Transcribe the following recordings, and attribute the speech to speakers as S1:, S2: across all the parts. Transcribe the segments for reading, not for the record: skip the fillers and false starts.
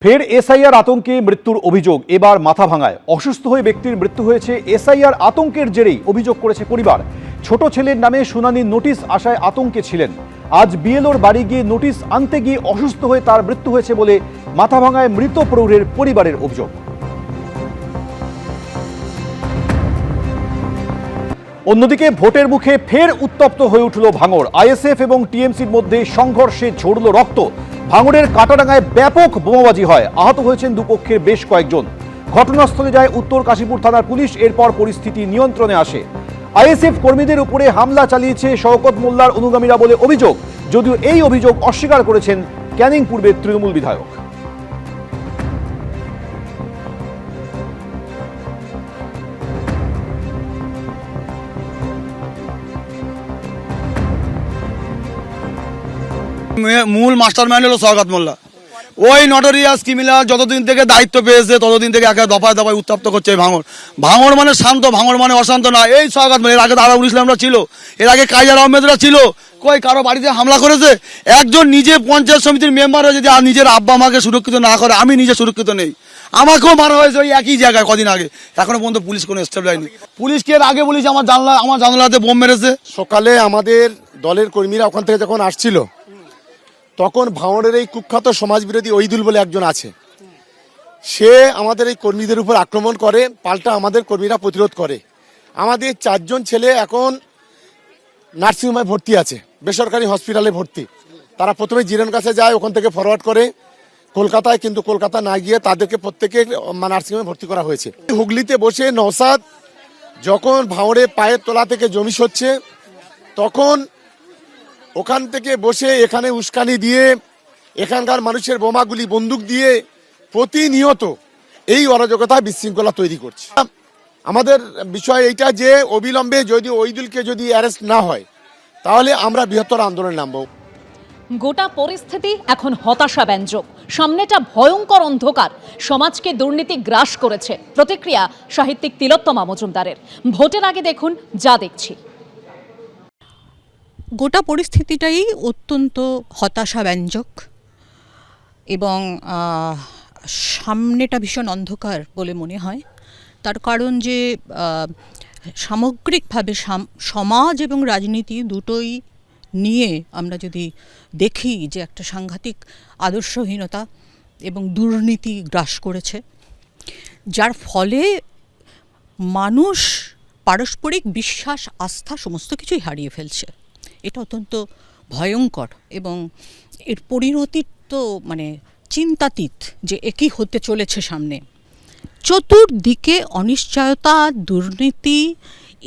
S1: ফের এসআইআর আতঙ্কে মৃত্যুর অভিযোগ এবার মাথাভাঙায়। অসুস্থ হয়ে ব্যক্তির মৃত্যু হয়েছে। এসআইআর আতঙ্কের জেরেই অভিযোগ করেছে পরিবার। ছোট ছেলের নামে শুনানির নোটিশ আসায় আতঙ্কে ছিলেন। আজ বিএলওর বাড়ি গিয়ে নোটিশ আনতে গিয়ে অসুস্থ হয়ে তার মৃত্যু হয়েছে বলে মাথাভাঙায় মৃত প্রৌঢ়ের পরিবারের অভিযোগ। অন্যদিকে ভোটের মুখে ফের উত্তপ্ত হয়ে উঠল ভাঙড়। আইএসএফ এবং টিএমসির মধ্যে সংঘর্ষে ঝরল রক্ত। ভাঙড়ের কাটাডাঙ্গায় ব্যাপক বোমাবাজি হয়। আহত হয়েছেন দুপক্ষের বেশ কয়েকজন। ঘটনাস্থলে যায় উত্তর কাশীপুর থানার পুলিশ। এরপর পরিস্থিতি নিয়ন্ত্রণে আসে। আইএসএফ কর্মীদের উপরে হামলা চালিয়েছে শওকত মোল্লার অনুগামীরা বলে অভিযোগ, যদিও এই অভিযোগ অস্বীকার করেছেন ক্যানিং পূর্বের তৃণমূল বিধায়ক।
S2: মূল মাস্টারমাইন্ড হলো শওকত মোল্লা। ওই নটোরিয়াস ক্রিমিনাল যতদিন থেকে দায়িত্ব পেয়েছে ততদিন থেকে একে দফায় দফায় উত্তপ্ত করছে ভাঙড়। ভাঙড় মানে শান্ত, ভাঙড় মানে অশান্ত না। এই শওকত মোল্লা, এর আগে আরাবুল ইসলামরা ছিল, এর আগে কাইজার আহমেদরা ছিল। কই কারো বাড়িতে হামলা করেছে? একজন নিজে পঞ্চায়েত সমিতির মেম্বার হয়ে যদি নিজের আব্বা মাকে সুরক্ষিত না করে, আমি নিজে সুরক্ষিত নেই। আমাকেও মারা হয়েছে ওই একই জায়গায় কদিন আগে। এখনো পর্যন্ত পুলিশ কোনো স্টেপ নেয়নি। পুলিশকে এর আগে বলেছে আমার জানলাতে বোম মেরেছে।
S3: সকালে আমাদের দলের কর্মীরা ওখান থেকে যখন আসছিল, তখন ভাঙড়ের এই কুখ্যাত সমাজবিরোধী ওইদুল বলে একজন আছে, সে আমাদের এই কর্মীদের উপর আক্রমণ করে। পাল্টা আমাদের কর্মীরা প্রতিরোধ করে। আমাদের 4 জন ছেলে এখন নার্সিংহোমে ভর্তি আছে, বেসরকারি হসপিটালে ভর্তি। তারা প্রথমে জিরন কাছে যায়, ওখান থেকে ফরওয়ার্ড করে কলকাতায়, কিন্তু কলকাতা না গিয়ে তাদেরকে প্রত্যেকে নার্সিংহোমে ভর্তি করা হয়েছে। হুগলিতে বসে নওশাদ যখন ভাঙড়ে পায়ের তলা থেকে জমি সচ্ছে, তখন ওখান থেকে বসে এখানে উস্কানি দিয়ে এখানকার মানুষের বোমাগুলি বন্দুক দিয়ে প্রতিনিয়ত এই অরাজকতা বিশৃঙ্খলা তৈরি করছে। আমাদের বিষয় এইটা যে অবিলম্বে যদি ওইদুলকে যদি অ্যারেস্ট না হয়, তাহলে আমরা বৃহত্তর আন্দোলনে নামব।
S4: গোটা পরিস্থিতি এখন হতাশাব্যঞ্জক। সামনেটা ভয়ঙ্কর অন্ধকার। সমাজকে দুর্নীতি গ্রাস করেছে। প্রতিক্রিয়া সাহিত্যিক তিলোত্তমা মজুমদারের। ভোটের আগে দেখুন যা দেখছি।
S5: গোটা পরিস্থিতিটাই অত্যন্ত হতাশাব্যঞ্জক এবং সামনেটা ভীষণ অন্ধকার বলে মনে হয়। তার কারণ যে সামগ্রিকভাবে সমাজ এবং রাজনীতি দুটোই নিয়ে আমরা যদি দেখি যে একটা সাংঘাতিক আদর্শহীনতা এবং দুর্নীতি গ্রাস করেছে, যার ফলে মানুষ পারস্পরিক বিশ্বাস, আস্থা সমস্ত কিছুই হারিয়ে ফেলছে। এটা অত্যন্ত ভয়ঙ্কর এবং এর পরিণতি তো চিন্তাতীত যে একই হতে চলেছে সামনে। চতুর্দিকে অনিশ্চয়তা, দুর্নীতি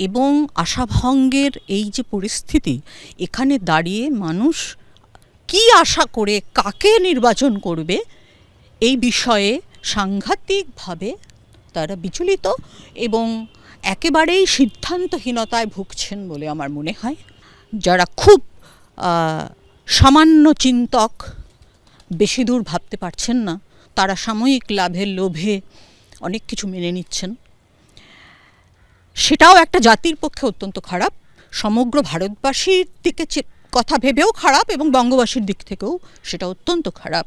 S5: এবং আশাভঙ্গের এই যে পরিস্থিতি, এখানে দাঁড়িয়ে মানুষ কি আশা করে কাকে নির্বাচন করবে এই বিষয়ে সাংঘাতিকভাবে তারা বিচলিত এবং একেবারেই সিদ্ধান্তহীনতায় ভুগছেন বলে আমার মনে হয়। যারা খুব সামান্য চিন্তক, বেশি দূর ভাবতে পারছেন না, তারা সাময়িক লাভের লোভে অনেক কিছু মেনে নিচ্ছেন। সেটাও একটা জাতির পক্ষে অত্যন্ত খারাপ। সমগ্র ভারতবাসীর দিকে কথা ভেবেও খারাপ এবং বঙ্গবাসীর দিক থেকেও সেটা অত্যন্ত খারাপ।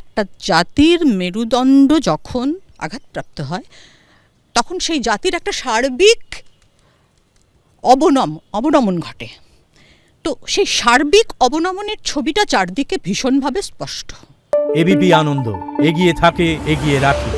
S5: একটা জাতির মেরুদণ্ড যখন আঘাতপ্রাপ্ত হয়, তখন সেই জাতির একটা সার্বিক অবনমন ঘটে। তো সেই সার্বিক অবনমনের ছবিটা চারদিকে ভীষণভাবে স্পষ্ট।
S6: এবিপি আনন্দ, এগিয়ে থাকে, এগিয়ে রাখে।